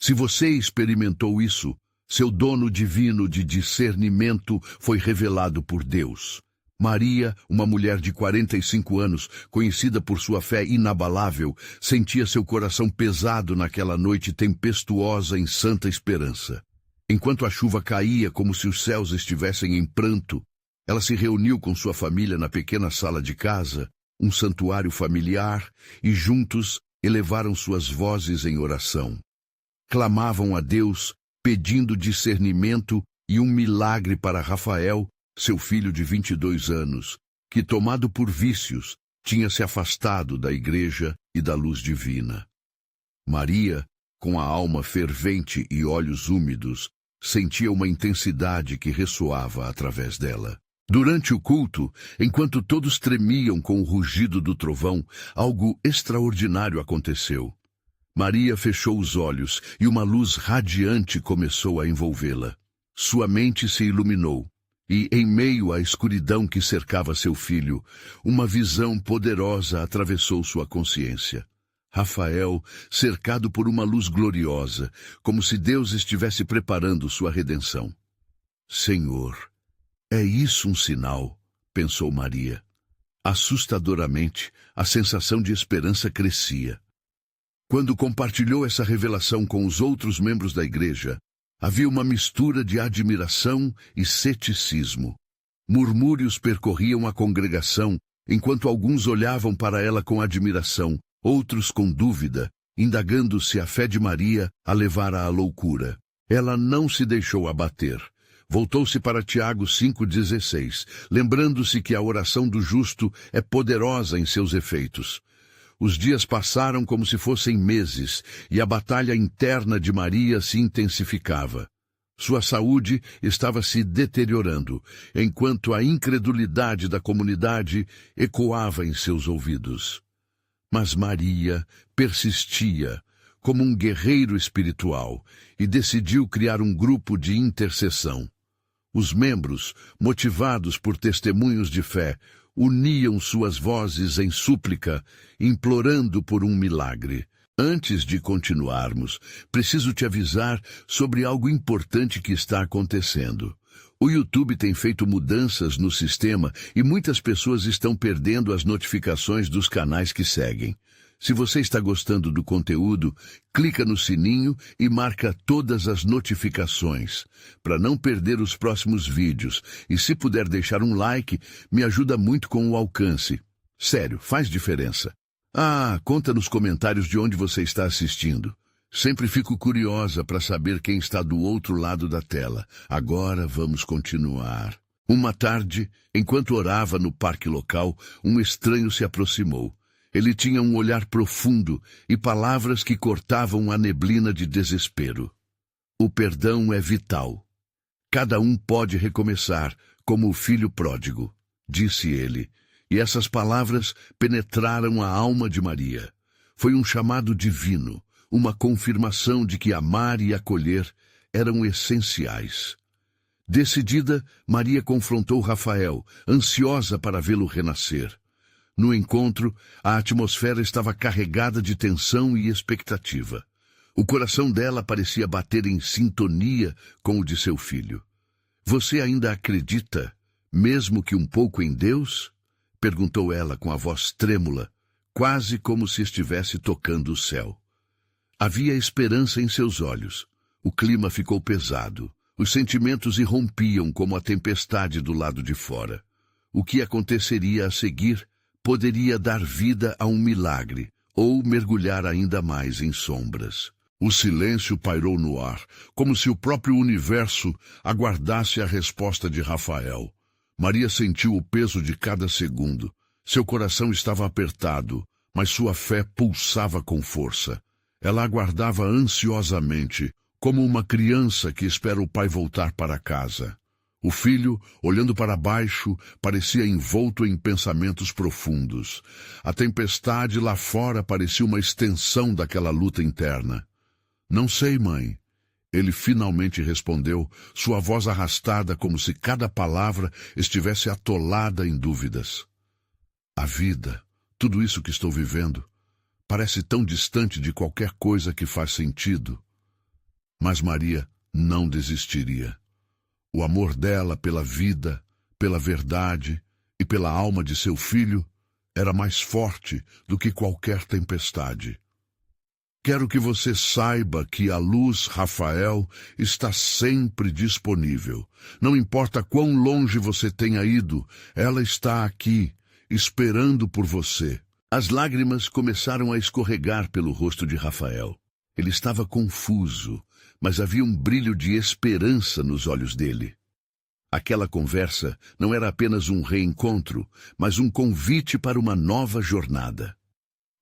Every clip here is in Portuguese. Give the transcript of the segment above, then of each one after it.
Se você experimentou isso, seu dono divino de discernimento foi revelado por Deus. Maria, uma mulher de 45 anos, conhecida por sua fé inabalável, sentia seu coração pesado naquela noite tempestuosa em santa esperança. Enquanto a chuva caía como se os céus estivessem em pranto, ela se reuniu com sua família na pequena sala de casa, um santuário familiar, e juntos elevaram suas vozes em oração. Clamavam a Deus, pedindo discernimento e um milagre para Rafael, seu filho de 22 anos, que, tomado por vícios, tinha se afastado da igreja e da luz divina. Maria, com a alma fervente e olhos úmidos, sentia uma intensidade que ressoava através dela. Durante o culto, enquanto todos tremiam com o rugido do trovão, algo extraordinário aconteceu. Maria fechou os olhos e uma luz radiante começou a envolvê-la. Sua mente se iluminou. E, em meio à escuridão que cercava seu filho, uma visão poderosa atravessou sua consciência. Rafael, cercado por uma luz gloriosa, como se Deus estivesse preparando sua redenção. Senhor, é isso um sinal, pensou Maria. Assustadoramente, a sensação de esperança crescia. Quando compartilhou essa revelação com os outros membros da igreja, havia uma mistura de admiração e ceticismo. Murmúrios percorriam a congregação, enquanto alguns olhavam para ela com admiração, outros com dúvida, indagando se a fé de Maria a levara à loucura. Ela não se deixou abater. Voltou-se para Tiago 5,16, lembrando-se que a oração do justo é poderosa em seus efeitos. Os dias passaram como se fossem meses, e a batalha interna de Maria se intensificava. Sua saúde estava se deteriorando, enquanto a incredulidade da comunidade ecoava em seus ouvidos. Mas Maria persistia, como um guerreiro espiritual, e decidiu criar um grupo de intercessão. Os membros, motivados por testemunhos de fé, uniam suas vozes em súplica, implorando por um milagre. Antes de continuarmos, preciso te avisar sobre algo importante que está acontecendo. O YouTube tem feito mudanças no sistema e muitas pessoas estão perdendo as notificações dos canais que seguem. Se você está gostando do conteúdo, clica no sininho e marca todas as notificações, para não perder os próximos vídeos. E se puder deixar um like, me ajuda muito com o alcance. Sério, faz diferença. Conta nos comentários de onde você está assistindo. Sempre fico curiosa para saber quem está do outro lado da tela. Agora vamos continuar. Uma tarde, enquanto orava no parque local, um estranho se aproximou. Ele tinha um olhar profundo e palavras que cortavam a neblina de desespero. O perdão é vital. Cada um pode recomeçar, como o filho pródigo, disse ele, e essas palavras penetraram a alma de Maria. Foi um chamado divino, uma confirmação de que amar e acolher eram essenciais. Decidida, Maria confrontou Rafael, ansiosa para vê-lo renascer. No encontro, a atmosfera estava carregada de tensão e expectativa. O coração dela parecia bater em sintonia com o de seu filho. Você ainda acredita, mesmo que um pouco em Deus? Perguntou ela com a voz trêmula, quase como se estivesse tocando o céu. Havia esperança em seus olhos. O clima ficou pesado. Os sentimentos irrompiam como a tempestade do lado de fora. O que aconteceria a seguir poderia dar vida a um milagre, ou mergulhar ainda mais em sombras. O silêncio pairou no ar, como se o próprio universo aguardasse a resposta de Rafael. Maria sentiu o peso de cada segundo. Seu coração estava apertado, mas sua fé pulsava com força. Ela aguardava ansiosamente, como uma criança que espera o pai voltar para casa. O filho, olhando para baixo, parecia envolto em pensamentos profundos. A tempestade lá fora parecia uma extensão daquela luta interna. Não sei, mãe. Ele finalmente respondeu, sua voz arrastada como se cada palavra estivesse atolada em dúvidas. A vida, tudo isso que estou vivendo, parece tão distante de qualquer coisa que faz sentido. Mas Maria não desistiria. O amor dela pela vida, pela verdade e pela alma de seu filho era mais forte do que qualquer tempestade. Quero que você saiba que a luz Rafael está sempre disponível. Não importa quão longe você tenha ido, ela está aqui, esperando por você. As lágrimas começaram a escorregar pelo rosto de Rafael. Ele estava confuso, mas havia um brilho de esperança nos olhos dele. Aquela conversa não era apenas um reencontro, mas um convite para uma nova jornada.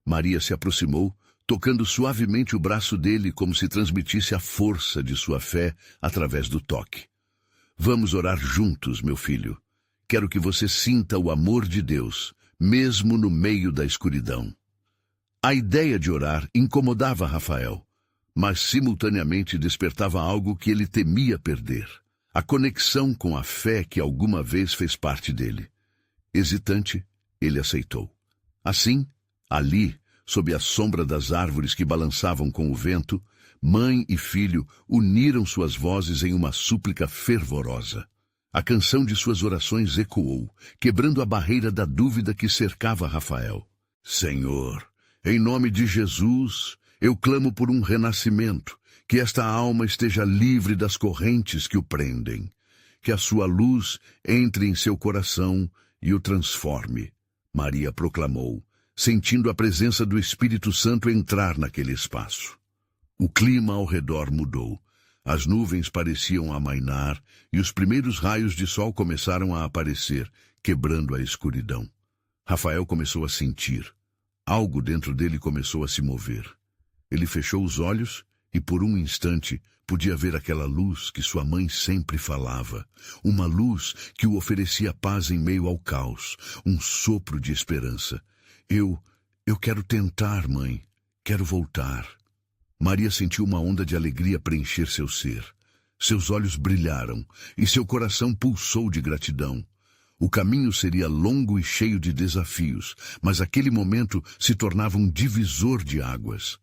Maria se aproximou, tocando suavemente o braço dele como se transmitisse a força de sua fé através do toque. Vamos orar juntos, meu filho. Quero que você sinta o amor de Deus, mesmo no meio da escuridão. A ideia de orar incomodava Rafael, mas simultaneamente despertava algo que ele temia perder. A conexão com a fé que alguma vez fez parte dele. Hesitante, ele aceitou. Assim, ali, sob a sombra das árvores que balançavam com o vento, mãe e filho uniram suas vozes em uma súplica fervorosa. A canção de suas orações ecoou, quebrando a barreira da dúvida que cercava Rafael. Senhor, em nome de Jesus, eu clamo por um renascimento, que esta alma esteja livre das correntes que o prendem, que a sua luz entre em seu coração e o transforme. Maria proclamou, sentindo a presença do Espírito Santo entrar naquele espaço. O clima ao redor mudou. As nuvens pareciam amainar e os primeiros raios de sol começaram a aparecer, quebrando a escuridão. Rafael começou a sentir. Algo dentro dele começou a se mover. Ele fechou os olhos e por um instante podia ver aquela luz que sua mãe sempre falava. Uma luz que o oferecia paz em meio ao caos, um sopro de esperança. Eu quero tentar, mãe. Quero voltar. Maria sentiu uma onda de alegria preencher seu ser. Seus olhos brilharam e seu coração pulsou de gratidão. O caminho seria longo e cheio de desafios, mas aquele momento se tornava um divisor de águas.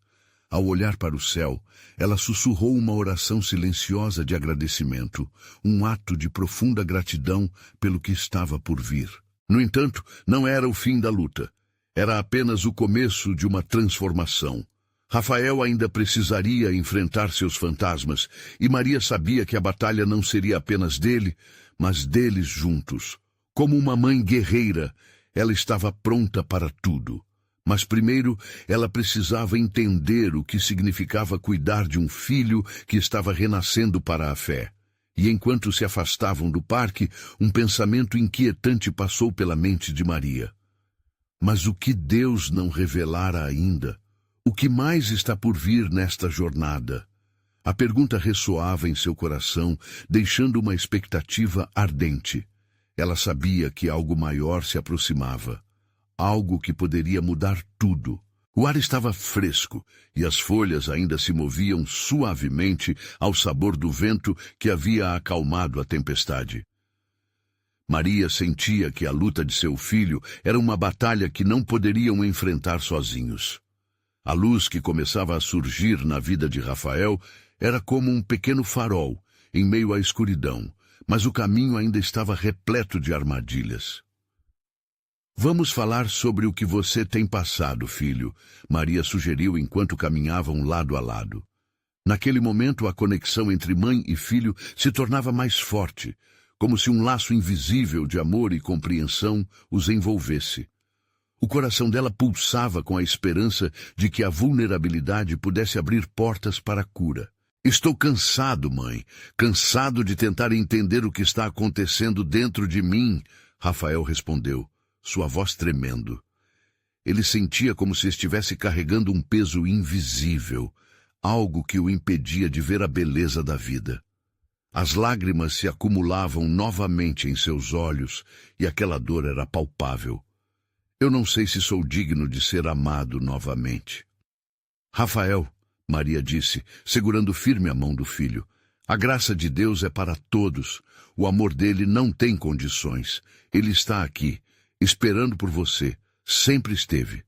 Ao olhar para o céu, ela sussurrou uma oração silenciosa de agradecimento, um ato de profunda gratidão pelo que estava por vir. No entanto, não era o fim da luta. Era apenas o começo de uma transformação. Rafael ainda precisaria enfrentar seus fantasmas, e Maria sabia que a batalha não seria apenas dele, mas deles juntos. Como uma mãe guerreira, ela estava pronta para tudo. Mas primeiro, ela precisava entender o que significava cuidar de um filho que estava renascendo para a fé. E enquanto se afastavam do parque, um pensamento inquietante passou pela mente de Maria. Mas o que Deus não revelara ainda? O que mais está por vir nesta jornada? A pergunta ressoava em seu coração, deixando uma expectativa ardente. Ela sabia que algo maior se aproximava. Algo que poderia mudar tudo. O ar estava fresco e as folhas ainda se moviam suavemente ao sabor do vento que havia acalmado a tempestade. Maria sentia que a luta de seu filho era uma batalha que não poderiam enfrentar sozinhos. A luz que começava a surgir na vida de Rafael era como um pequeno farol em meio à escuridão, mas o caminho ainda estava repleto de armadilhas. Vamos falar sobre o que você tem passado, filho, Maria sugeriu enquanto caminhavam lado a lado. Naquele momento, a conexão entre mãe e filho se tornava mais forte, como se um laço invisível de amor e compreensão os envolvesse. O coração dela pulsava com a esperança de que a vulnerabilidade pudesse abrir portas para a cura. Estou cansado, mãe, cansado de tentar entender o que está acontecendo dentro de mim, Rafael respondeu, sua voz tremendo. Ele sentia como se estivesse carregando um peso invisível, algo que o impedia de ver a beleza da vida. As lágrimas se acumulavam novamente em seus olhos e aquela dor era palpável. Eu não sei se sou digno de ser amado novamente. Rafael, Maria disse, segurando firme a mão do filho, a graça de Deus é para todos. O amor dele não tem condições. Ele está aqui, esperando por você. Sempre esteve.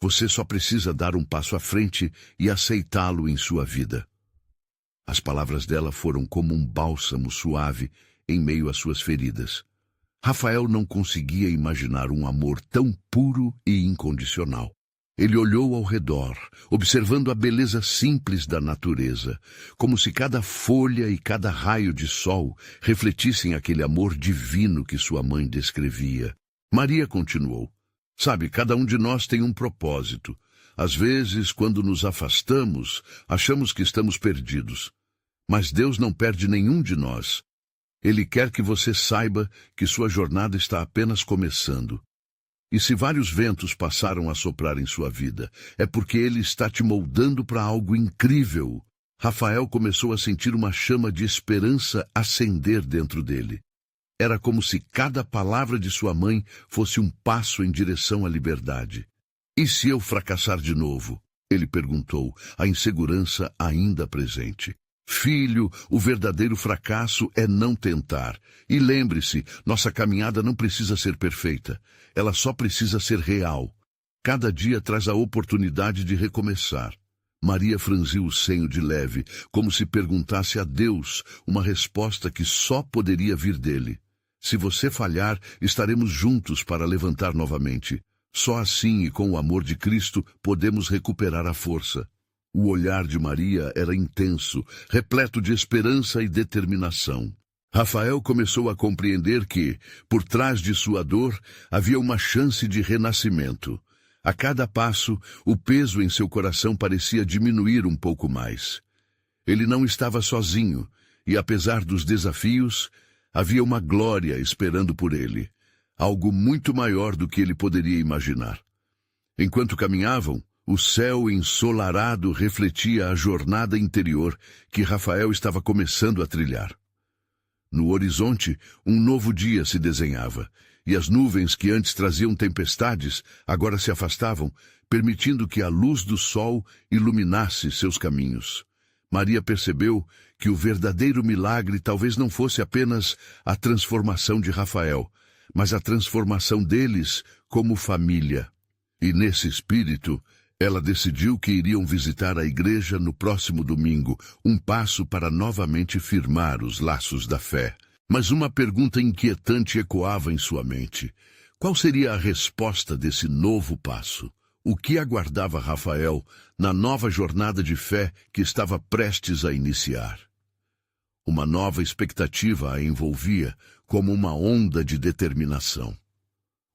Você só precisa dar um passo à frente e aceitá-lo em sua vida. As palavras dela foram como um bálsamo suave em meio às suas feridas. Rafael não conseguia imaginar um amor tão puro e incondicional. Ele olhou ao redor, observando a beleza simples da natureza, como se cada folha e cada raio de sol refletissem aquele amor divino que sua mãe descrevia. Maria continuou: "Sabe, cada um de nós tem um propósito. Às vezes, quando nos afastamos, achamos que estamos perdidos. Mas Deus não perde nenhum de nós. Ele quer que você saiba que sua jornada está apenas começando. E se vários ventos passaram a soprar em sua vida, é porque Ele está te moldando para algo incrível." Rafael começou a sentir uma chama de esperança acender dentro dele. Era como se cada palavra de sua mãe fosse um passo em direção à liberdade. "E se eu fracassar de novo?" ele perguntou, a insegurança ainda presente. "Filho, o verdadeiro fracasso é não tentar. E lembre-se, nossa caminhada não precisa ser perfeita. Ela só precisa ser real. Cada dia traz a oportunidade de recomeçar." Maria franziu o senho de leve, como se perguntasse a Deus uma resposta que só poderia vir dele. "Se você falhar, estaremos juntos para levantar novamente. Só assim e com o amor de Cristo podemos recuperar a força." O olhar de Maria era intenso, repleto de esperança e determinação. Rafael começou a compreender que, por trás de sua dor, havia uma chance de renascimento. A cada passo, o peso em seu coração parecia diminuir um pouco mais. Ele não estava sozinho, e apesar dos desafios, havia uma glória esperando por ele, algo muito maior do que ele poderia imaginar. Enquanto caminhavam, o céu ensolarado refletia a jornada interior que Rafael estava começando a trilhar. No horizonte, um novo dia se desenhava, e as nuvens que antes traziam tempestades agora se afastavam, permitindo que a luz do sol iluminasse seus caminhos. Maria percebeu que o verdadeiro milagre talvez não fosse apenas a transformação de Rafael, mas a transformação deles como família. E nesse espírito, ela decidiu que iriam visitar a igreja no próximo domingo, um passo para novamente firmar os laços da fé. Mas uma pergunta inquietante ecoava em sua mente. Qual seria a resposta desse novo passo? O que aguardava Rafael na nova jornada de fé que estava prestes a iniciar? Uma nova expectativa a envolvia, como uma onda de determinação.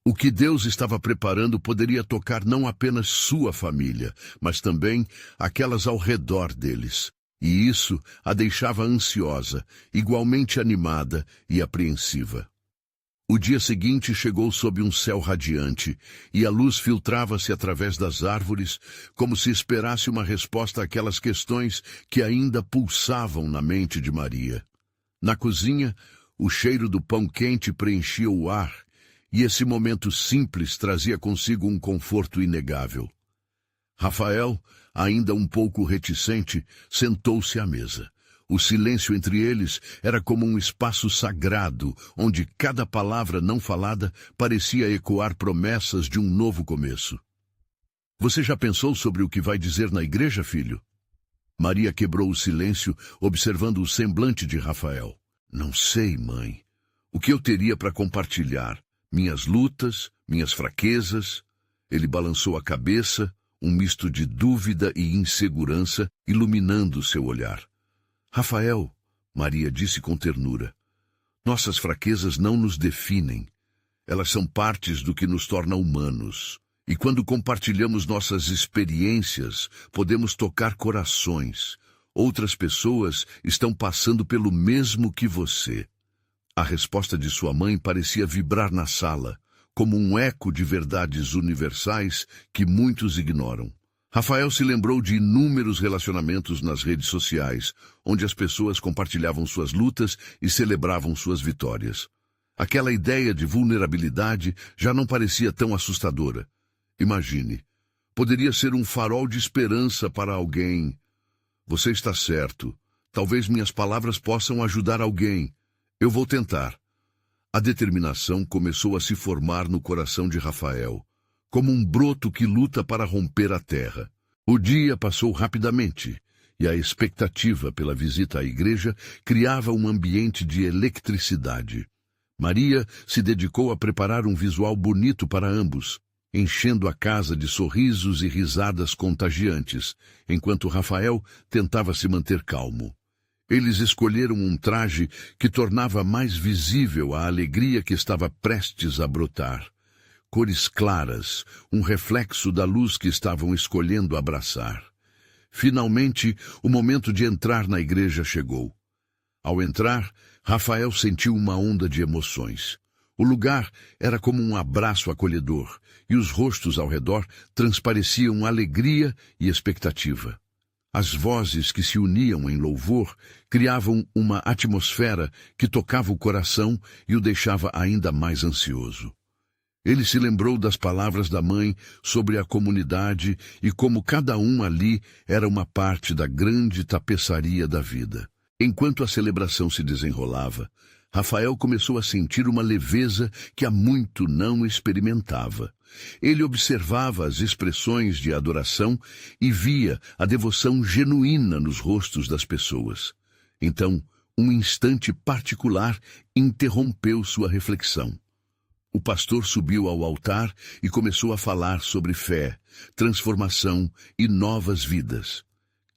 O que Deus estava preparando poderia tocar não apenas sua família, mas também aquelas ao redor deles. E isso a deixava ansiosa, igualmente animada e apreensiva. O dia seguinte chegou sob um céu radiante, e a luz filtrava-se através das árvores, como se esperasse uma resposta àquelas questões que ainda pulsavam na mente de Maria. Na cozinha, o cheiro do pão quente preenchia o ar, e esse momento simples trazia consigo um conforto inegável. Rafael, ainda um pouco reticente, sentou-se à mesa. O silêncio entre eles era como um espaço sagrado, onde cada palavra não falada parecia ecoar promessas de um novo começo. "Você já pensou sobre o que vai dizer na igreja, filho?" Maria quebrou o silêncio, observando o semblante de Rafael. "Não sei, mãe. O que eu teria para compartilhar? Minhas lutas, minhas fraquezas." Ele balançou a cabeça, um misto de dúvida e insegurança iluminando seu olhar. "Rafael," Maria disse com ternura, "nossas fraquezas não nos definem. Elas são partes do que nos torna humanos. E quando compartilhamos nossas experiências, podemos tocar corações. Outras pessoas estão passando pelo mesmo que você." A resposta de sua mãe parecia vibrar na sala, como um eco de verdades universais que muitos ignoram. Rafael se lembrou de inúmeros relacionamentos nas redes sociais, onde as pessoas compartilhavam suas lutas e celebravam suas vitórias. Aquela ideia de vulnerabilidade já não parecia tão assustadora. Imagine, poderia ser um farol de esperança para alguém. "Você está certo. Talvez minhas palavras possam ajudar alguém. Eu vou tentar." A determinação começou a se formar no coração de Rafael, como um broto que luta para romper a terra. O dia passou rapidamente, e a expectativa pela visita à igreja criava um ambiente de eletricidade. Maria se dedicou a preparar um visual bonito para ambos, enchendo a casa de sorrisos e risadas contagiantes, enquanto Rafael tentava se manter calmo. Eles escolheram um traje que tornava mais visível a alegria que estava prestes a brotar. Cores claras, um reflexo da luz que estavam escolhendo abraçar. Finalmente, o momento de entrar na igreja chegou. Ao entrar, Rafael sentiu uma onda de emoções. O lugar era como um abraço acolhedor, e os rostos ao redor transpareciam alegria e expectativa. As vozes que se uniam em louvor criavam uma atmosfera que tocava o coração e o deixava ainda mais ansioso. Ele se lembrou das palavras da mãe sobre a comunidade e como cada um ali era uma parte da grande tapeçaria da vida. Enquanto a celebração se desenrolava, Rafael começou a sentir uma leveza que há muito não experimentava. Ele observava as expressões de adoração e via a devoção genuína nos rostos das pessoas. Então, um instante particular interrompeu sua reflexão. O pastor subiu ao altar e começou a falar sobre fé, transformação e novas vidas.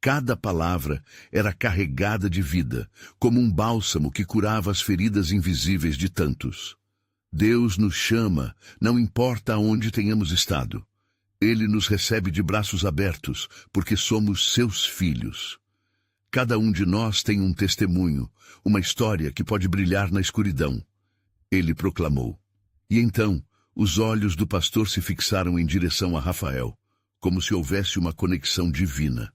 Cada palavra era carregada de vida, como um bálsamo que curava as feridas invisíveis de tantos. Deus nos chama, não importa aonde tenhamos estado. Ele nos recebe de braços abertos, porque somos seus filhos. Cada um de nós tem um testemunho, uma história que pode brilhar na escuridão. Ele proclamou. E então, os olhos do pastor se fixaram em direção a Rafael, como se houvesse uma conexão divina.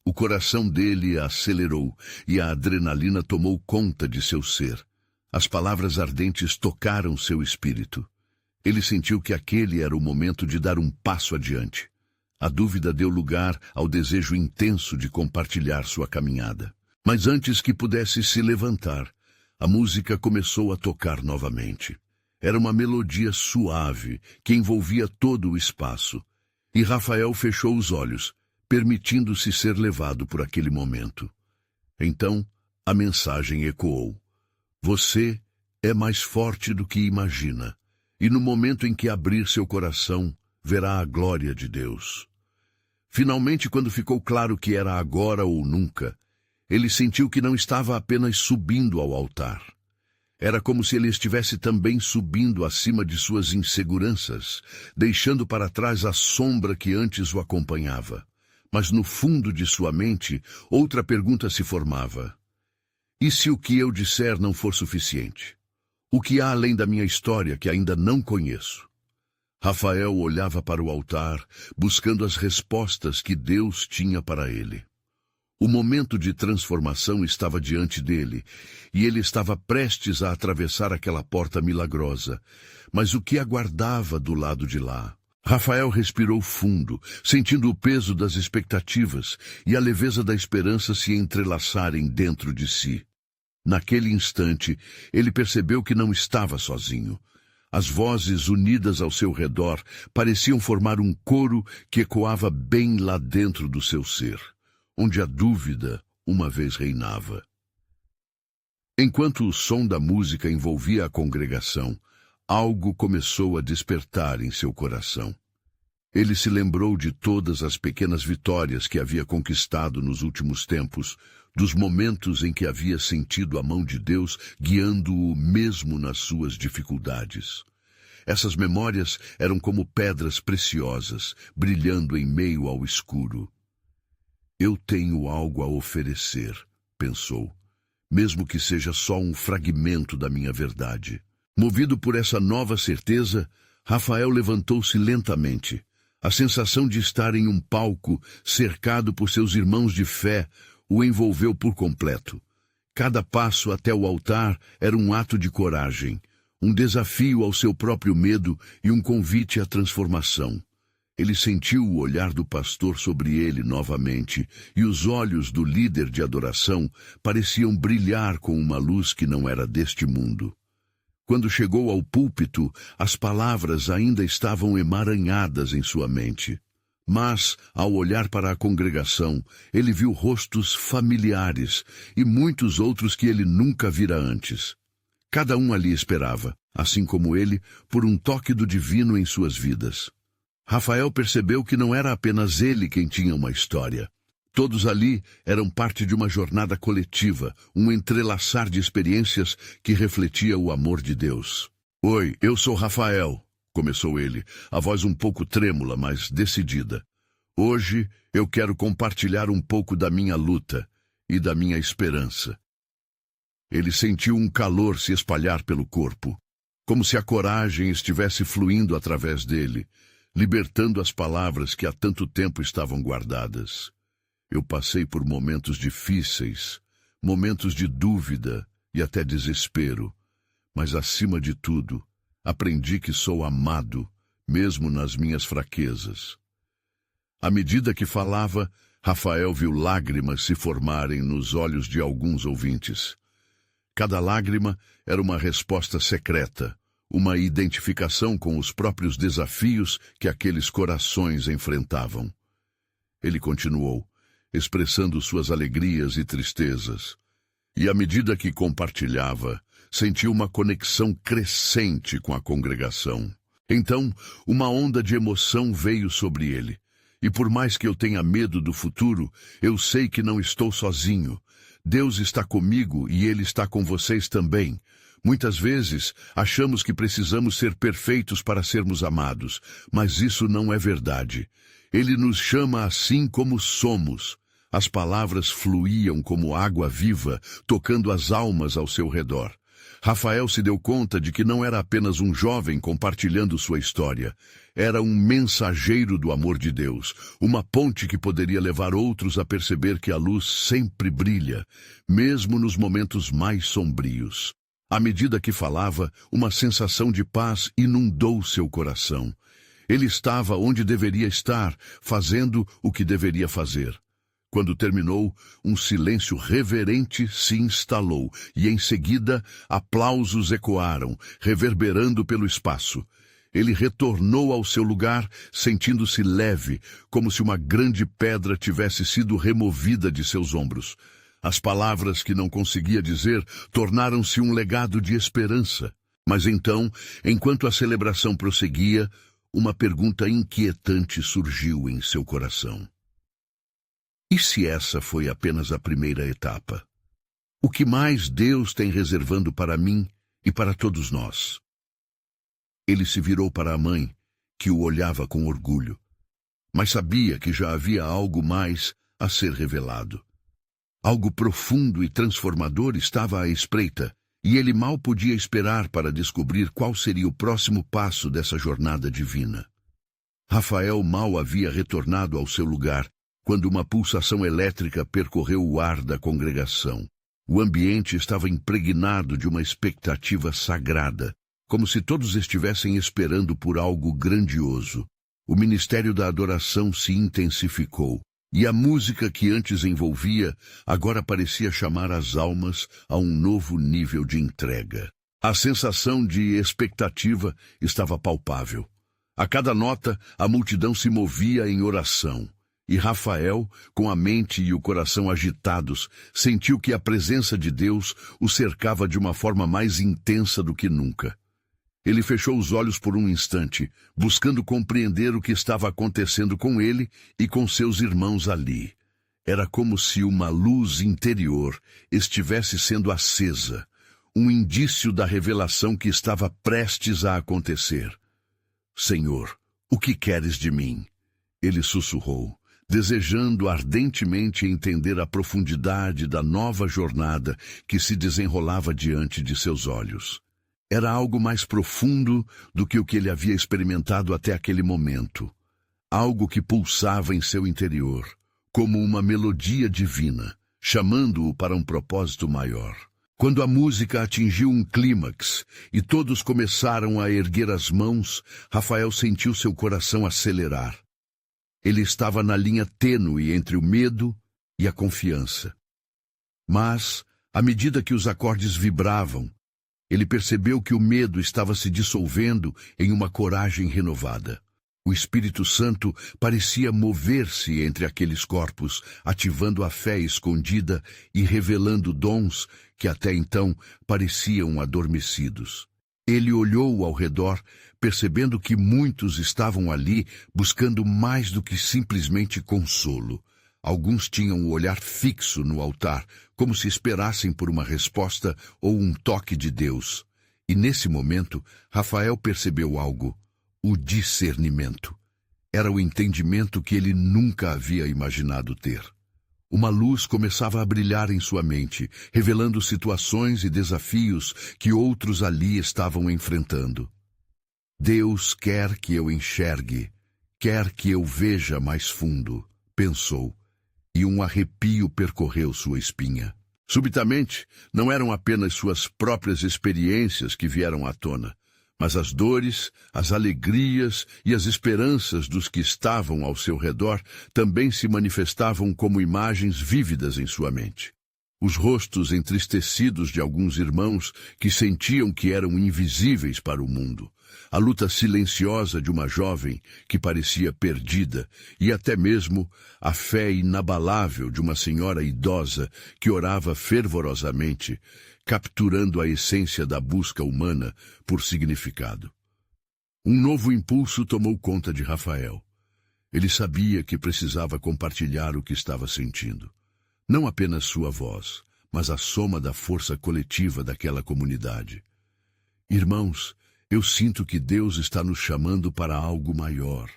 O coração dele acelerou e a adrenalina tomou conta de seu ser. As palavras ardentes tocaram seu espírito. Ele sentiu que aquele era o momento de dar um passo adiante. A dúvida deu lugar ao desejo intenso de compartilhar sua caminhada. Mas antes que pudesse se levantar, a música começou a tocar novamente. Era uma melodia suave que envolvia todo o espaço, e Rafael fechou os olhos, permitindo-se ser levado por aquele momento. Então, a mensagem ecoou. Você é mais forte do que imagina, e no momento em que abrir seu coração, verá a glória de Deus. Finalmente, quando ficou claro que era agora ou nunca, ele sentiu que não estava apenas subindo ao altar. Era como se ele estivesse também subindo acima de suas inseguranças, deixando para trás a sombra que antes o acompanhava. Mas no fundo de sua mente, outra pergunta se formava. E se o que eu disser não for suficiente? O que há além da minha história que ainda não conheço? Rafael olhava para o altar, buscando as respostas que Deus tinha para ele. O momento de transformação estava diante dele, e ele estava prestes a atravessar aquela porta milagrosa. Mas o que aguardava do lado de lá? Rafael respirou fundo, sentindo o peso das expectativas e a leveza da esperança se entrelaçarem dentro de si. Naquele instante, ele percebeu que não estava sozinho. As vozes unidas ao seu redor pareciam formar um coro que ecoava bem lá dentro do seu ser, onde a dúvida uma vez reinava. Enquanto o som da música envolvia a congregação, algo começou a despertar em seu coração. Ele se lembrou de todas as pequenas vitórias que havia conquistado nos últimos tempos, dos momentos em que havia sentido a mão de Deus guiando-o mesmo nas suas dificuldades. Essas memórias eram como pedras preciosas, brilhando em meio ao escuro. Eu tenho algo a oferecer, pensou, mesmo que seja só um fragmento da minha verdade. Movido por essa nova certeza, Rafael levantou-se lentamente. A sensação de estar em um palco, cercado por seus irmãos de fé, o envolveu por completo. Cada passo até o altar era um ato de coragem, um desafio ao seu próprio medo e um convite à transformação. Ele sentiu o olhar do pastor sobre ele novamente, e os olhos do líder de adoração pareciam brilhar com uma luz que não era deste mundo. Quando chegou ao púlpito, as palavras ainda estavam emaranhadas em sua mente. Mas, ao olhar para a congregação, ele viu rostos familiares e muitos outros que ele nunca vira antes. Cada um ali esperava, assim como ele, por um toque do divino em suas vidas. Rafael percebeu que não era apenas ele quem tinha uma história. Todos ali eram parte de uma jornada coletiva, um entrelaçar de experiências que refletia o amor de Deus. Oi, eu sou Rafael, começou ele, a voz um pouco trêmula, mas decidida. Hoje eu quero compartilhar um pouco da minha luta e da minha esperança. Ele sentiu um calor se espalhar pelo corpo, como se a coragem estivesse fluindo através dele, libertando as palavras que há tanto tempo estavam guardadas. Eu passei por momentos difíceis, momentos de dúvida e até desespero, mas acima de tudo, aprendi que sou amado, mesmo nas minhas fraquezas. À medida que falava, Rafael viu lágrimas se formarem nos olhos de alguns ouvintes. Cada lágrima era uma resposta secreta, uma identificação com os próprios desafios que aqueles corações enfrentavam. Ele continuou, expressando suas alegrias e tristezas. E à medida que compartilhava, sentiu uma conexão crescente com a congregação. Então, uma onda de emoção veio sobre ele. E por mais que eu tenha medo do futuro, eu sei que não estou sozinho. Deus está comigo e Ele está com vocês também. Muitas vezes, achamos que precisamos ser perfeitos para sermos amados, mas isso não é verdade. Ele nos chama assim como somos. As palavras fluíam como água viva, tocando as almas ao seu redor. Rafael se deu conta de que não era apenas um jovem compartilhando sua história. Era um mensageiro do amor de Deus, uma ponte que poderia levar outros a perceber que a luz sempre brilha, mesmo nos momentos mais sombrios. À medida que falava, uma sensação de paz inundou seu coração. Ele estava onde deveria estar, fazendo o que deveria fazer. Quando terminou, um silêncio reverente se instalou e, em seguida, aplausos ecoaram, reverberando pelo espaço. Ele retornou ao seu lugar, sentindo-se leve, como se uma grande pedra tivesse sido removida de seus ombros. As palavras que não conseguia dizer tornaram-se um legado de esperança. Mas então, enquanto a celebração prosseguia, uma pergunta inquietante surgiu em seu coração. E se essa foi apenas a primeira etapa? O que mais Deus tem reservando para mim e para todos nós? Ele se virou para a mãe, que o olhava com orgulho, mas sabia que já havia algo mais a ser revelado. Algo profundo e transformador estava à espreita, e ele mal podia esperar para descobrir qual seria o próximo passo dessa jornada divina. Rafael mal havia retornado ao seu lugar, quando uma pulsação elétrica percorreu o ar da congregação. O ambiente estava impregnado de uma expectativa sagrada, como se todos estivessem esperando por algo grandioso. O ministério da adoração se intensificou, e a música que antes envolvia, agora parecia chamar as almas a um novo nível de entrega. A sensação de expectativa estava palpável. A cada nota, a multidão se movia em oração. E Rafael, com a mente e o coração agitados, sentiu que a presença de Deus o cercava de uma forma mais intensa do que nunca. Ele fechou os olhos por um instante, buscando compreender o que estava acontecendo com ele e com seus irmãos ali. Era como se uma luz interior estivesse sendo acesa, um indício da revelação que estava prestes a acontecer. Senhor, o que queres de mim? Ele sussurrou, desejando ardentemente entender a profundidade da nova jornada que se desenrolava diante de seus olhos. Era algo mais profundo do que o que ele havia experimentado até aquele momento. Algo que pulsava em seu interior, como uma melodia divina, chamando-o para um propósito maior. Quando a música atingiu um clímax e todos começaram a erguer as mãos, Rafael sentiu seu coração acelerar. Ele estava na linha tênue entre o medo e a confiança. Mas, à medida que os acordes vibravam, ele percebeu que o medo estava se dissolvendo em uma coragem renovada. O Espírito Santo parecia mover-se entre aqueles corpos, ativando a fé escondida e revelando dons que até então pareciam adormecidos. Ele olhou ao redor, percebendo que muitos estavam ali buscando mais do que simplesmente consolo. Alguns tinham o olhar fixo no altar, como se esperassem por uma resposta ou um toque de Deus. E nesse momento, Rafael percebeu algo: o discernimento. Era o entendimento que ele nunca havia imaginado ter. Uma luz começava a brilhar em sua mente, revelando situações e desafios que outros ali estavam enfrentando. Deus quer que eu enxergue, quer que eu veja mais fundo, pensou, e um arrepio percorreu sua espinha. Subitamente, não eram apenas suas próprias experiências que vieram à tona, mas as dores, as alegrias e as esperanças dos que estavam ao seu redor também se manifestavam como imagens vívidas em sua mente. Os rostos entristecidos de alguns irmãos que sentiam que eram invisíveis para o mundo, a luta silenciosa de uma jovem que parecia perdida e até mesmo a fé inabalável de uma senhora idosa que orava fervorosamente, capturando a essência da busca humana por significado. Um novo impulso tomou conta de Rafael. Ele sabia que precisava compartilhar o que estava sentindo. Não apenas sua voz, mas a soma da força coletiva daquela comunidade. Irmãos, eu sinto que Deus está nos chamando para algo maior.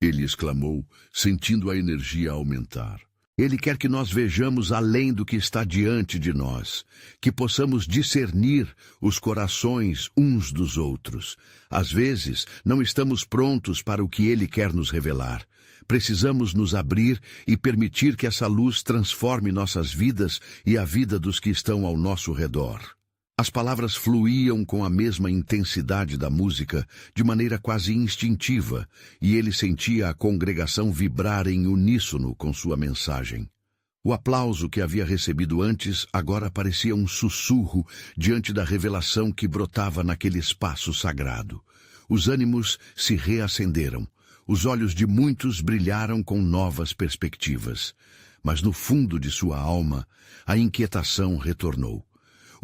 Ele exclamou, sentindo a energia aumentar. Ele quer que nós vejamos além do que está diante de nós, que possamos discernir os corações uns dos outros. Às vezes, não estamos prontos para o que Ele quer nos revelar. Precisamos nos abrir e permitir que essa luz transforme nossas vidas e a vida dos que estão ao nosso redor. As palavras fluíam com a mesma intensidade da música, de maneira quase instintiva, e ele sentia a congregação vibrar em uníssono com sua mensagem. O aplauso que havia recebido antes agora parecia um sussurro diante da revelação que brotava naquele espaço sagrado. Os ânimos se reacenderam. Os olhos de muitos brilharam com novas perspectivas. Mas no fundo de sua alma, a inquietação retornou.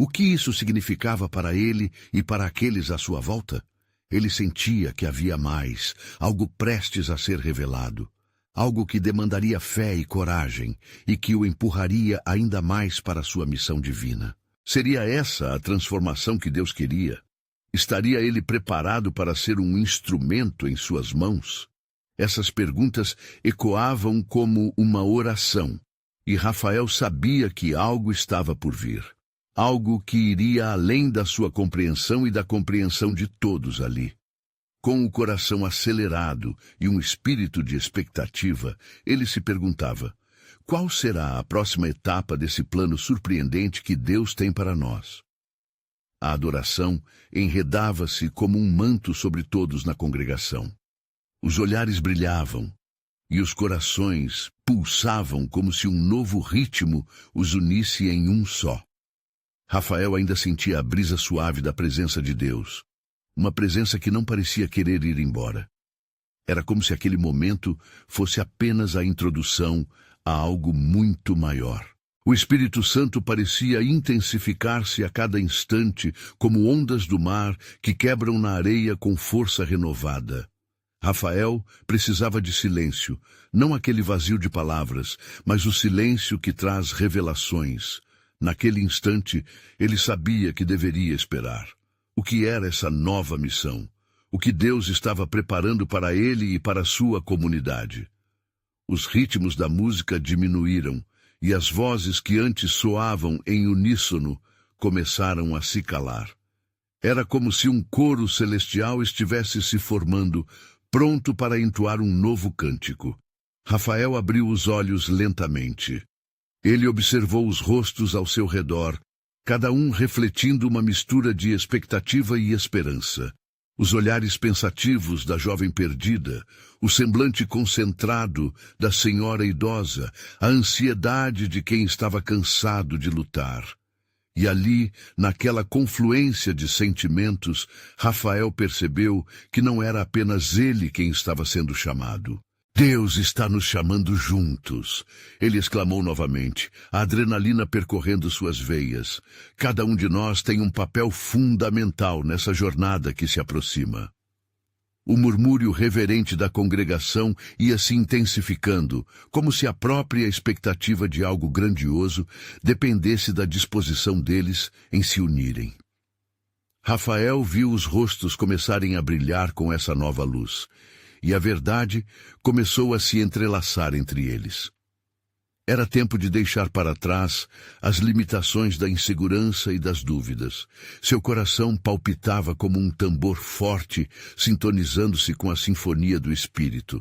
O que isso significava para ele e para aqueles à sua volta? Ele sentia que havia mais, algo prestes a ser revelado, algo que demandaria fé e coragem e que o empurraria ainda mais para sua missão divina. Seria essa a transformação que Deus queria? Estaria ele preparado para ser um instrumento em suas mãos? Essas perguntas ecoavam como uma oração, e Rafael sabia que algo estava por vir. Algo que iria além da sua compreensão e da compreensão de todos ali. Com o coração acelerado e um espírito de expectativa, ele se perguntava: qual será a próxima etapa desse plano surpreendente que Deus tem para nós? A adoração enredava-se como um manto sobre todos na congregação. Os olhares brilhavam e os corações pulsavam como se um novo ritmo os unisse em um só. Rafael ainda sentia a brisa suave da presença de Deus, uma presença que não parecia querer ir embora. Era como se aquele momento fosse apenas a introdução a algo muito maior. O Espírito Santo parecia intensificar-se a cada instante, como ondas do mar que quebram na areia com força renovada. Rafael precisava de silêncio, não aquele vazio de palavras, mas o silêncio que traz revelações. Naquele instante, ele sabia que deveria esperar. O que era essa nova missão? O que Deus estava preparando para ele e para sua comunidade? Os ritmos da música diminuíram, e as vozes que antes soavam em uníssono começaram a se calar. Era como se um coro celestial estivesse se formando, pronto para entoar um novo cântico. Rafael abriu os olhos lentamente. Ele observou os rostos ao seu redor, cada um refletindo uma mistura de expectativa e esperança. Os olhares pensativos da jovem perdida, o semblante concentrado da senhora idosa, a ansiedade de quem estava cansado de lutar. E ali, naquela confluência de sentimentos, Rafael percebeu que não era apenas ele quem estava sendo chamado. Deus está nos chamando juntos, ele exclamou novamente, a adrenalina percorrendo suas veias. Cada um de nós tem um papel fundamental nessa jornada que se aproxima. O murmúrio reverente da congregação ia se intensificando, como se a própria expectativa de algo grandioso dependesse da disposição deles em se unirem. Rafael viu os rostos começarem a brilhar com essa nova luz, e a verdade começou a se entrelaçar entre eles. Era tempo de deixar para trás as limitações da insegurança e das dúvidas. Seu coração palpitava como um tambor forte, sintonizando-se com a sinfonia do Espírito.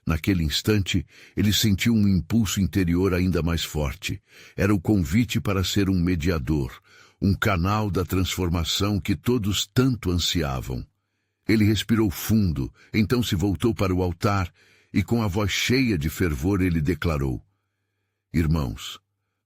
Naquele instante, ele sentiu um impulso interior ainda mais forte. Era o convite para ser um mediador, um canal da transformação que todos tanto ansiavam. Ele respirou fundo, então se voltou para o altar e, com a voz cheia de fervor, ele declarou: Irmãos,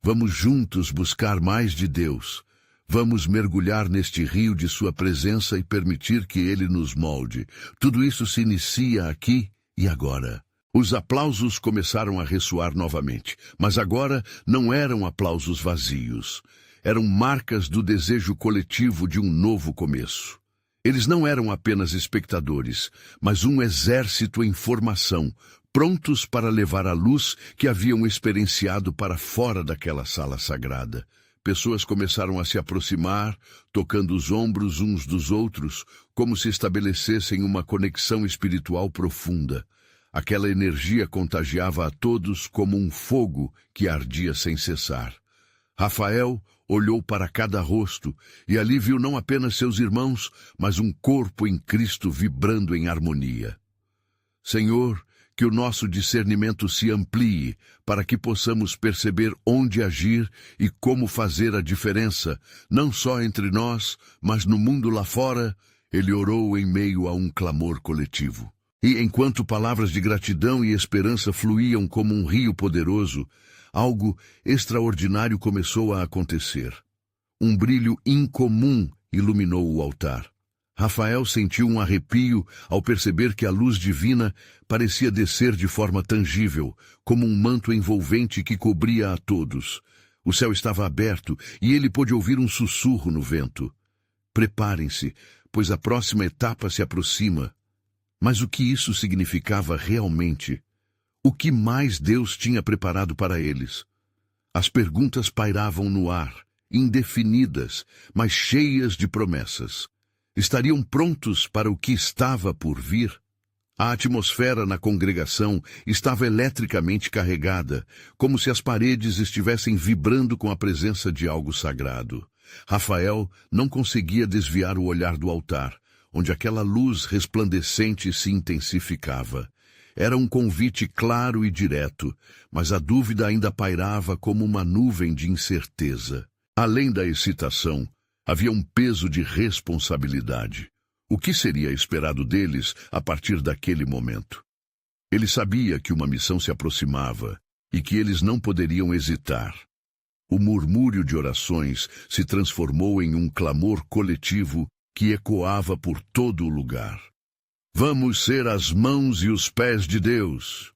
vamos juntos buscar mais de Deus. Vamos mergulhar neste rio de sua presença e permitir que ele nos molde. Tudo isso se inicia aqui e agora. Os aplausos começaram a ressoar novamente, mas agora não eram aplausos vazios. Eram marcas do desejo coletivo de um novo começo. Eles não eram apenas espectadores, mas um exército em formação, prontos para levar a luz que haviam experienciado para fora daquela sala sagrada. Pessoas começaram a se aproximar, tocando os ombros uns dos outros, como se estabelecessem uma conexão espiritual profunda. Aquela energia contagiava a todos como um fogo que ardia sem cessar. Rafael olhou para cada rosto e ali viu não apenas seus irmãos, mas um corpo em Cristo vibrando em harmonia. Senhor, que o nosso discernimento se amplie para que possamos perceber onde agir e como fazer a diferença, não só entre nós, mas no mundo lá fora. Ele orou em meio a um clamor coletivo. E enquanto palavras de gratidão e esperança fluíam como um rio poderoso, algo extraordinário começou a acontecer. Um brilho incomum iluminou o altar. Rafael sentiu um arrepio ao perceber que a luz divina parecia descer de forma tangível, como um manto envolvente que cobria a todos. O céu estava aberto e ele pôde ouvir um sussurro no vento. Preparem-se, pois a próxima etapa se aproxima. Mas o que isso significava realmente? O que mais Deus tinha preparado para eles? As perguntas pairavam no ar, indefinidas, mas cheias de promessas. Estariam prontos para o que estava por vir? A atmosfera na congregação estava eletricamente carregada, como se as paredes estivessem vibrando com a presença de algo sagrado. Rafael não conseguia desviar o olhar do altar, onde aquela luz resplandecente se intensificava. Era um convite claro e direto, mas a dúvida ainda pairava como uma nuvem de incerteza. Além da excitação, havia um peso de responsabilidade. O que seria esperado deles a partir daquele momento? Ele sabia que uma missão se aproximava e que eles não poderiam hesitar. O murmúrio de orações se transformou em um clamor coletivo que ecoava por todo o lugar. Vamos ser as mãos e os pés de Deus.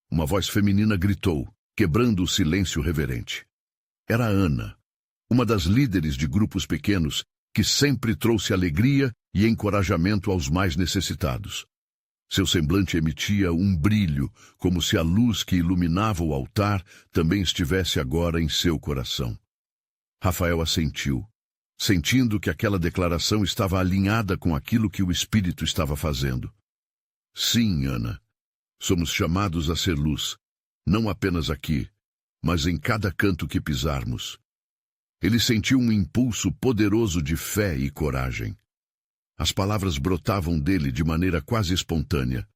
Uma voz feminina gritou, quebrando o silêncio reverente. Era Ana, uma das líderes de grupos pequenos, que sempre trouxe alegria e encorajamento aos mais necessitados. Seu semblante emitia um brilho, como se a luz que iluminava o altar também estivesse agora em seu coração. Rafael assentiu, sentindo que aquela declaração estava alinhada com aquilo que o Espírito estava fazendo. Sim, Ana, somos chamados a ser luz, não apenas aqui, mas em cada canto que pisarmos. Ele sentiu um impulso poderoso de fé e coragem. As palavras brotavam dele de maneira quase espontânea,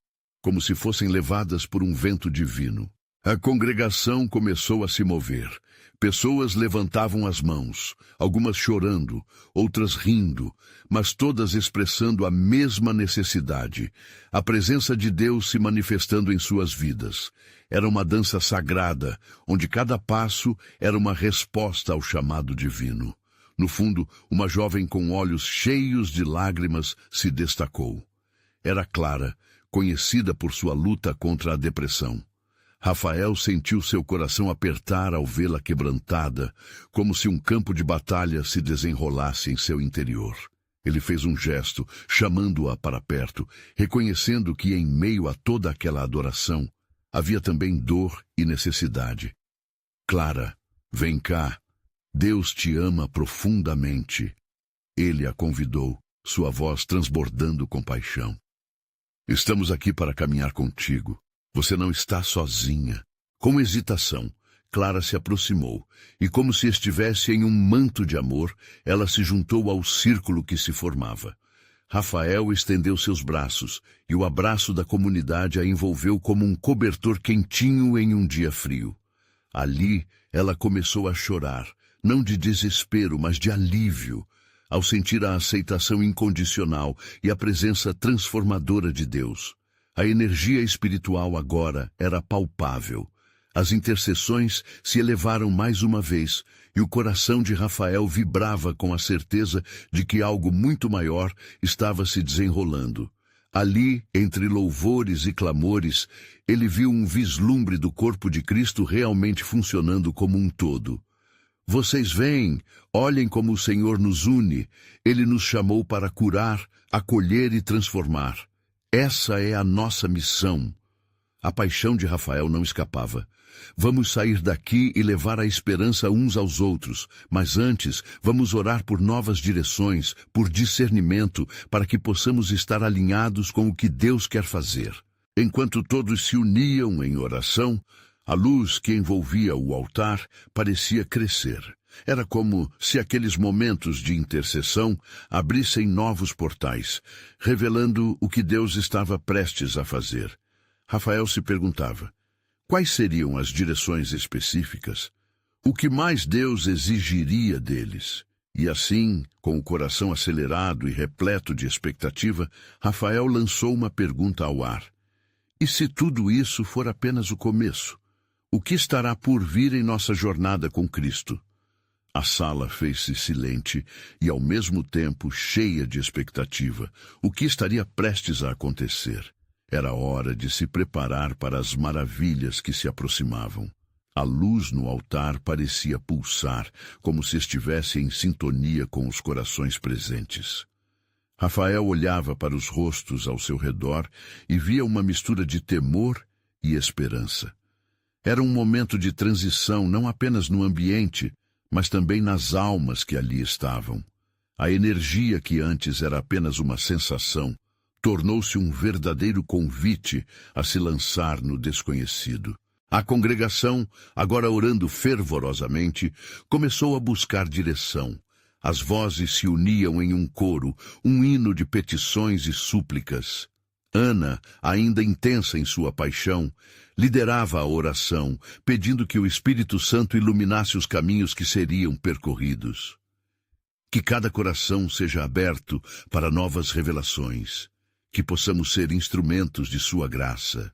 como se fossem levadas por um vento divino. A congregação começou a se mover. Pessoas levantavam as mãos, algumas chorando, outras rindo, mas todas expressando a mesma necessidade, a presença de Deus se manifestando em suas vidas. Era uma dança sagrada, onde cada passo era uma resposta ao chamado divino. No fundo, uma jovem com olhos cheios de lágrimas se destacou. Era Clara, conhecida por sua luta contra a depressão. Rafael sentiu seu coração apertar ao vê-la quebrantada, como se um campo de batalha se desenrolasse em seu interior. Ele fez um gesto, chamando-a para perto, reconhecendo que em meio a toda aquela adoração, havia também dor e necessidade. Clara, vem cá. Deus te ama profundamente. Ele a convidou, sua voz transbordando compaixão. Estamos aqui para caminhar contigo. Você não está sozinha. Com hesitação, Clara se aproximou, e como se estivesse em um manto de amor, ela se juntou ao círculo que se formava. Rafael estendeu seus braços, e o abraço da comunidade a envolveu como um cobertor quentinho em um dia frio. Ali, ela começou a chorar, não de desespero, mas de alívio, ao sentir a aceitação incondicional e a presença transformadora de Deus. A energia espiritual agora era palpável. As intercessões se elevaram mais uma vez, e o coração de Rafael vibrava com a certeza de que algo muito maior estava se desenrolando. Ali, entre louvores e clamores, ele viu um vislumbre do corpo de Cristo realmente funcionando como um todo. Vocês veem, olhem como o Senhor nos une. Ele nos chamou para curar, acolher e transformar. Essa é a nossa missão. A paixão de Rafael não escapava. Vamos sair daqui e levar a esperança uns aos outros, mas antes vamos orar por novas direções, por discernimento, para que possamos estar alinhados com o que Deus quer fazer. Enquanto todos se uniam em oração, a luz que envolvia o altar parecia crescer. Era como se aqueles momentos de intercessão abrissem novos portais, revelando o que Deus estava prestes a fazer. Rafael se perguntava, quais seriam as direções específicas? O que mais Deus exigiria deles? E assim, com o coração acelerado e repleto de expectativa, Rafael lançou uma pergunta ao ar. E se tudo isso for apenas o começo? O que estará por vir em nossa jornada com Cristo? A sala fez-se silente e, ao mesmo tempo, cheia de expectativa. O que estaria prestes a acontecer? Era hora de se preparar para as maravilhas que se aproximavam. A luz no altar parecia pulsar, como se estivesse em sintonia com os corações presentes. Rafael olhava para os rostos ao seu redor e via uma mistura de temor e esperança. Era um momento de transição não apenas no ambiente, mas também nas almas que ali estavam. A energia que antes era apenas uma sensação, tornou-se um verdadeiro convite a se lançar no desconhecido. A congregação, agora orando fervorosamente, começou a buscar direção. As vozes se uniam em um coro, um hino de petições e súplicas. Ana, ainda intensa em sua paixão, liderava a oração, pedindo que o Espírito Santo iluminasse os caminhos que seriam percorridos. Que cada coração seja aberto para novas revelações, que possamos ser instrumentos de sua graça.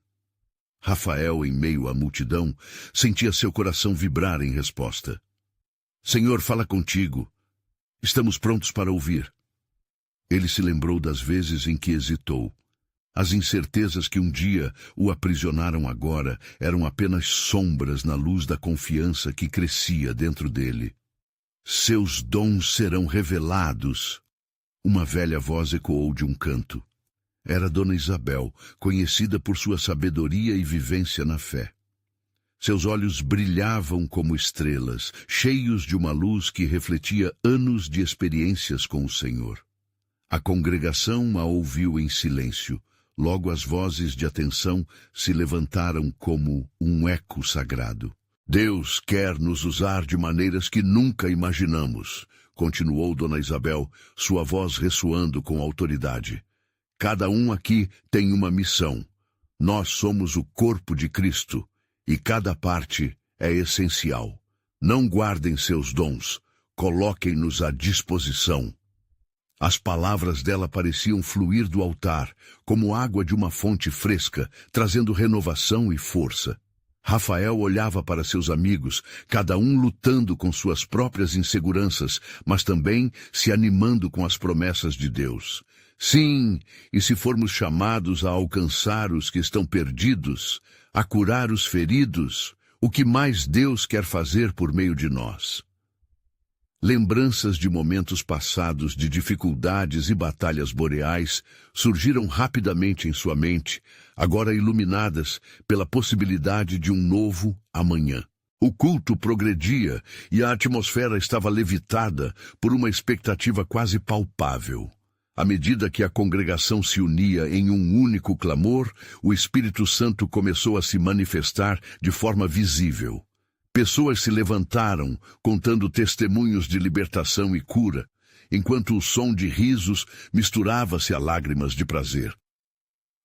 Rafael, em meio à multidão, sentia seu coração vibrar em resposta. Senhor, fala contigo. Estamos prontos para ouvir. Ele se lembrou das vezes em que hesitou. As incertezas que um dia o aprisionaram agora eram apenas sombras na luz da confiança que crescia dentro dele. Seus dons serão revelados. Uma velha voz ecoou de um canto. Era Dona Isabel, conhecida por sua sabedoria e vivência na fé. Seus olhos brilhavam como estrelas, cheios de uma luz que refletia anos de experiências com o Senhor. A congregação a ouviu em silêncio. Logo as vozes de atenção se levantaram como um eco sagrado. Deus quer nos usar de maneiras que nunca imaginamos, continuou Dona Isabel, sua voz ressoando com autoridade. Cada um aqui tem uma missão. Nós somos o corpo de Cristo, e cada parte é essencial. Não guardem seus dons, coloquem-nos à disposição. As palavras dela pareciam fluir do altar, como água de uma fonte fresca, trazendo renovação e força. Rafael olhava para seus amigos, cada um lutando com suas próprias inseguranças, mas também se animando com as promessas de Deus. Sim, e se formos chamados a alcançar os que estão perdidos, a curar os feridos, o que mais Deus quer fazer por meio de nós? Lembranças de momentos passados de dificuldades e batalhas boreais surgiram rapidamente em sua mente, agora iluminadas pela possibilidade de um novo amanhã. O culto progredia e a atmosfera estava levitada por uma expectativa quase palpável. À medida que a congregação se unia em um único clamor, o Espírito Santo começou a se manifestar de forma visível. Pessoas se levantaram, contando testemunhos de libertação e cura, enquanto o som de risos misturava-se a lágrimas de prazer.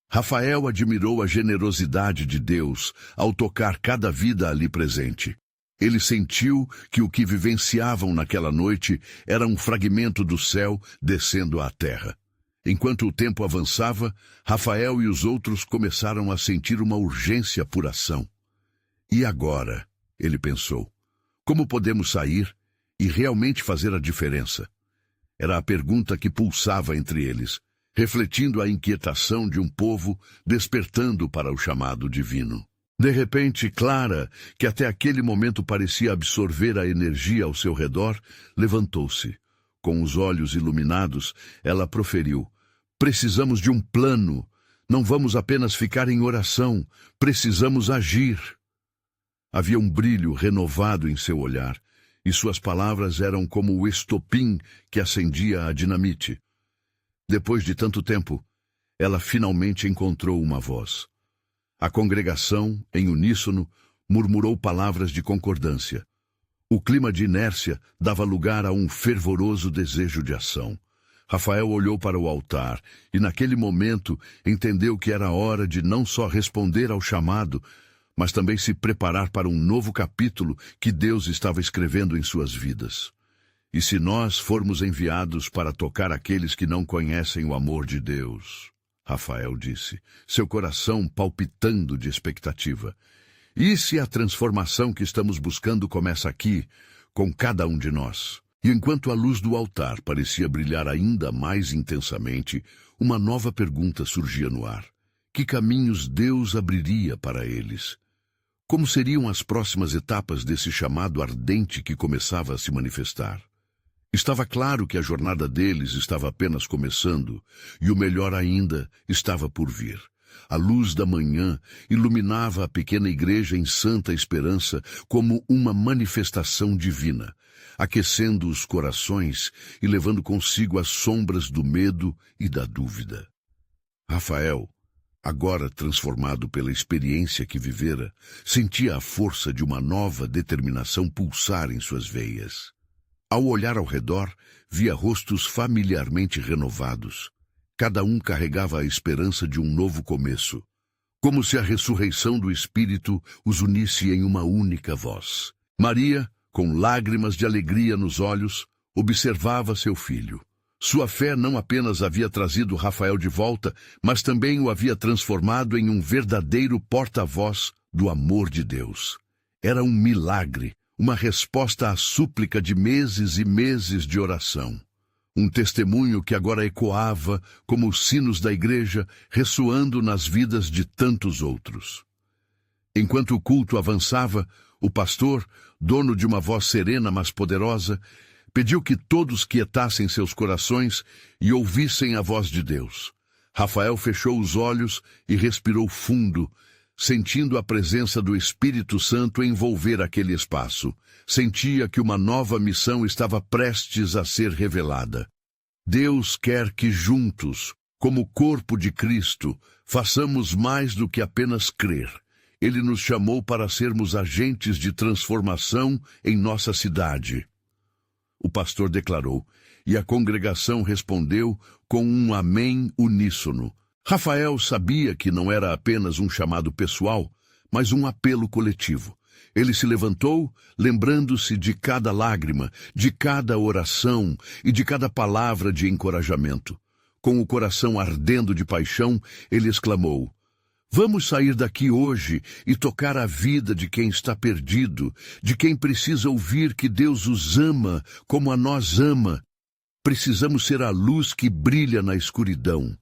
Rafael admirou a generosidade de Deus ao tocar cada vida ali presente. Ele sentiu que o que vivenciavam naquela noite era um fragmento do céu descendo à terra. Enquanto o tempo avançava, Rafael e os outros começaram a sentir uma urgência por ação. E agora? Ele pensou. Como podemos sair e realmente fazer a diferença? Era a pergunta que pulsava entre eles, refletindo a inquietação de um povo despertando para o chamado divino. De repente, Clara, que até aquele momento parecia absorver a energia ao seu redor, levantou-se. Com os olhos iluminados, ela proferiu: "Precisamos de um plano. Não vamos apenas ficar em oração, precisamos agir." Havia um brilho renovado em seu olhar, e suas palavras eram como o estopim que acendia a dinamite. Depois de tanto tempo, ela finalmente encontrou uma voz. A congregação, em uníssono, murmurou palavras de concordância. O clima de inércia dava lugar a um fervoroso desejo de ação. Rafael olhou para o altar e, naquele momento, entendeu que era hora de não só responder ao chamado, mas também se preparar para um novo capítulo que Deus estava escrevendo em suas vidas. E se nós formos enviados para tocar aqueles que não conhecem o amor de Deus? Rafael disse, seu coração palpitando de expectativa. E se a transformação que estamos buscando começa aqui, com cada um de nós? E enquanto a luz do altar parecia brilhar ainda mais intensamente, uma nova pergunta surgia no ar. Que caminhos Deus abriria para eles? Como seriam as próximas etapas desse chamado ardente que começava a se manifestar? Estava claro que a jornada deles estava apenas começando, e o melhor ainda estava por vir. A luz da manhã iluminava a pequena igreja em santa esperança como uma manifestação divina, aquecendo os corações e levando consigo as sombras do medo e da dúvida. Rafael, agora transformado pela experiência que vivera, sentia a força de uma nova determinação pulsar em suas veias. Ao olhar ao redor, via rostos familiarmente renovados. Cada um carregava a esperança de um novo começo, como se a ressurreição do Espírito os unisse em uma única voz. Maria, com lágrimas de alegria nos olhos, observava seu filho. Sua fé não apenas havia trazido Rafael de volta, mas também o havia transformado em um verdadeiro porta-voz do amor de Deus. Era um milagre, uma resposta à súplica de meses e meses de oração. Um testemunho que agora ecoava como os sinos da igreja, ressoando nas vidas de tantos outros. Enquanto o culto avançava, o pastor, dono de uma voz serena mas poderosa, pediu que todos quietassem seus corações e ouvissem a voz de Deus. Rafael fechou os olhos e respirou fundo, sentindo a presença do Espírito Santo envolver aquele espaço. Sentia que uma nova missão estava prestes a ser revelada. Deus quer que juntos, como corpo de Cristo, façamos mais do que apenas crer. Ele nos chamou para sermos agentes de transformação em nossa cidade. O pastor declarou, e a congregação respondeu com um amém uníssono. Rafael sabia que não era apenas um chamado pessoal, mas um apelo coletivo. Ele se levantou, lembrando-se de cada lágrima, de cada oração e de cada palavra de encorajamento. Com o coração ardendo de paixão, ele exclamou: "Vamos sair daqui hoje e tocar a vida de quem está perdido, de quem precisa ouvir que Deus os ama como a nós ama. Precisamos ser a luz que brilha na escuridão."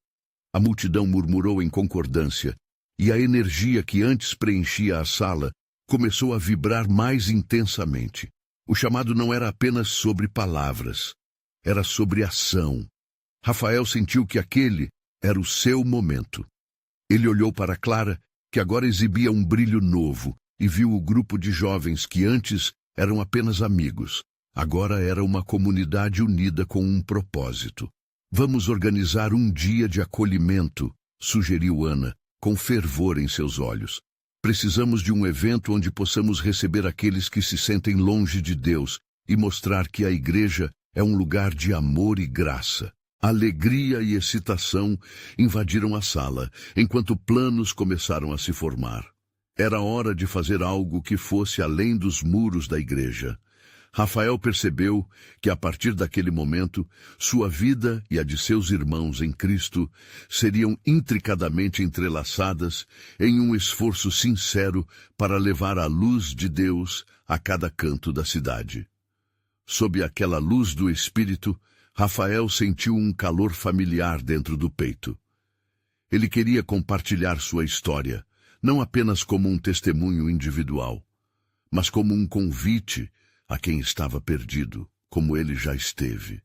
A multidão murmurou em concordância, e a energia que antes preenchia a sala começou a vibrar mais intensamente. O chamado não era apenas sobre palavras, era sobre ação. Rafael sentiu que aquele era o seu momento. Ele olhou para Clara, que agora exibia um brilho novo, e viu o grupo de jovens que antes eram apenas amigos. Agora era uma comunidade unida com um propósito. "Vamos organizar um dia de acolhimento", sugeriu Ana, com fervor em seus olhos. "Precisamos de um evento onde possamos receber aqueles que se sentem longe de Deus e mostrar que a igreja é um lugar de amor e graça." Alegria e excitação invadiram a sala, enquanto planos começaram a se formar. Era hora de fazer algo que fosse além dos muros da igreja. Rafael percebeu que, a partir daquele momento, sua vida e a de seus irmãos em Cristo seriam intricadamente entrelaçadas em um esforço sincero para levar a luz de Deus a cada canto da cidade. Sob aquela luz do Espírito, Rafael sentiu um calor familiar dentro do peito. Ele queria compartilhar sua história, não apenas como um testemunho individual, mas como um convite a quem estava perdido, como ele já esteve.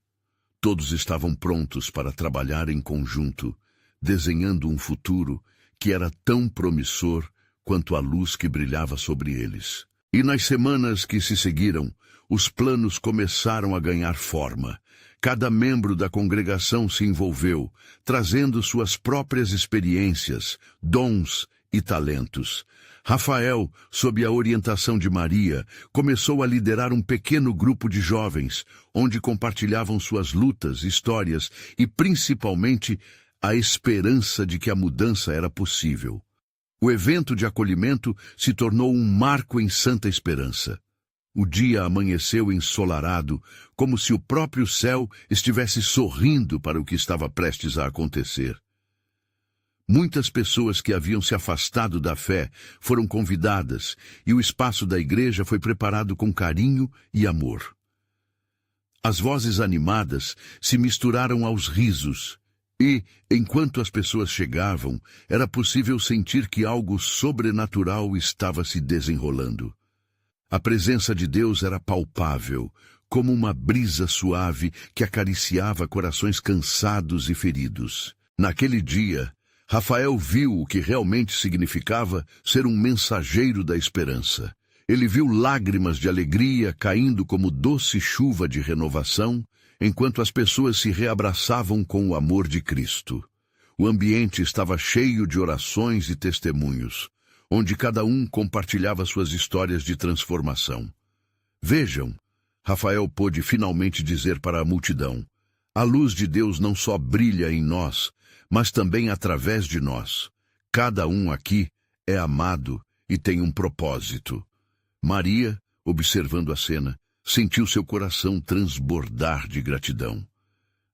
Todos estavam prontos para trabalhar em conjunto, desenhando um futuro que era tão promissor quanto a luz que brilhava sobre eles. E nas semanas que se seguiram, os planos começaram a ganhar forma. Cada membro da congregação se envolveu, trazendo suas próprias experiências, dons e talentos. Rafael, sob a orientação de Maria, começou a liderar um pequeno grupo de jovens, onde compartilhavam suas lutas, histórias e, principalmente, a esperança de que a mudança era possível. O evento de acolhimento se tornou um marco em Santa Esperança. O dia amanheceu ensolarado, como se o próprio céu estivesse sorrindo para o que estava prestes a acontecer. Muitas pessoas que haviam se afastado da fé foram convidadas, e o espaço da igreja foi preparado com carinho e amor. As vozes animadas se misturaram aos risos, e, enquanto as pessoas chegavam, era possível sentir que algo sobrenatural estava se desenrolando. A presença de Deus era palpável, como uma brisa suave que acariciava corações cansados e feridos. Naquele dia, Rafael viu o que realmente significava ser um mensageiro da esperança. Ele viu lágrimas de alegria caindo como doce chuva de renovação, enquanto as pessoas se reabraçavam com o amor de Cristo. O ambiente estava cheio de orações e testemunhos, onde cada um compartilhava suas histórias de transformação. "Vejam", Rafael pôde finalmente dizer para a multidão, "a luz de Deus não só brilha em nós, mas também através de nós. Cada um aqui é amado e tem um propósito." Maria, observando a cena, sentiu seu coração transbordar de gratidão.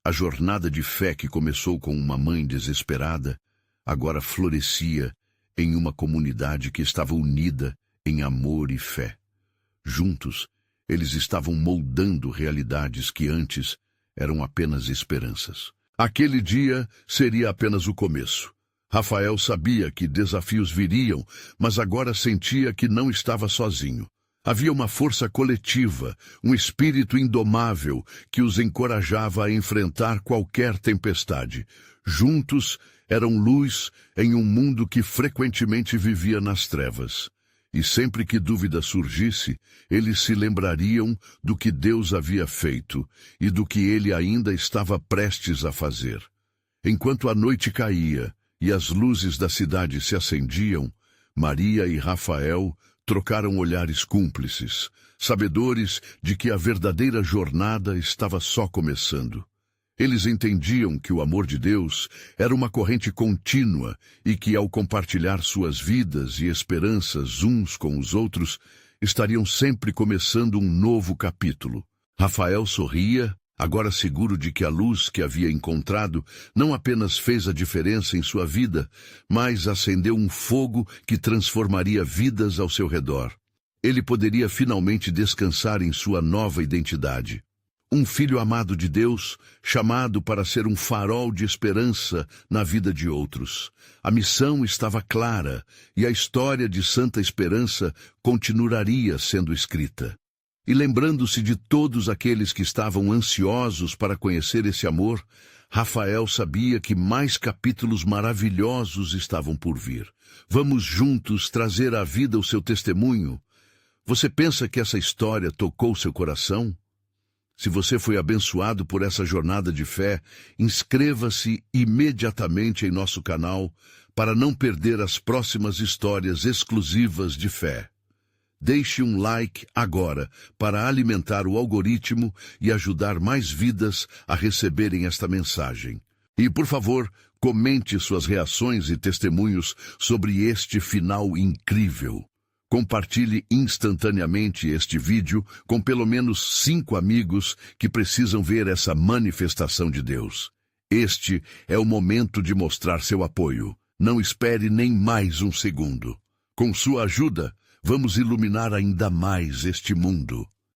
A jornada de fé que começou com uma mãe desesperada, agora florescia em uma comunidade que estava unida em amor e fé. Juntos, eles estavam moldando realidades que antes eram apenas esperanças. Aquele dia seria apenas o começo. Rafael sabia que desafios viriam, mas agora sentia que não estava sozinho. Havia uma força coletiva, um espírito indomável que os encorajava a enfrentar qualquer tempestade. Juntos, eram luz em um mundo que frequentemente vivia nas trevas. E sempre que dúvida surgisse, eles se lembrariam do que Deus havia feito e do que ele ainda estava prestes a fazer. Enquanto a noite caía e as luzes da cidade se acendiam, Maria e Rafael trocaram olhares cúmplices, sabedores de que a verdadeira jornada estava só começando. Eles entendiam que o amor de Deus era uma corrente contínua e que, ao compartilhar suas vidas e esperanças uns com os outros, estariam sempre começando um novo capítulo. Rafael sorria, agora seguro de que a luz que havia encontrado não apenas fez a diferença em sua vida, mas acendeu um fogo que transformaria vidas ao seu redor. Ele poderia finalmente descansar em sua nova identidade. Um filho amado de Deus, chamado para ser um farol de esperança na vida de outros. A missão estava clara e a história de Santa Esperança continuaria sendo escrita. E lembrando-se de todos aqueles que estavam ansiosos para conhecer esse amor, Rafael sabia que mais capítulos maravilhosos estavam por vir. Vamos juntos trazer à vida o seu testemunho. Você pensa que essa história tocou seu coração? Se você foi abençoado por essa jornada de fé, inscreva-se imediatamente em nosso canal para não perder as próximas histórias exclusivas de fé. Deixe um like agora para alimentar o algoritmo e ajudar mais vidas a receberem esta mensagem. E, por favor, comente suas reações e testemunhos sobre este final incrível. Compartilhe instantaneamente este vídeo com pelo menos 5 amigos que precisam ver essa manifestação de Deus. Este é o momento de mostrar seu apoio. Não espere nem mais um segundo. Com sua ajuda, vamos iluminar ainda mais este mundo.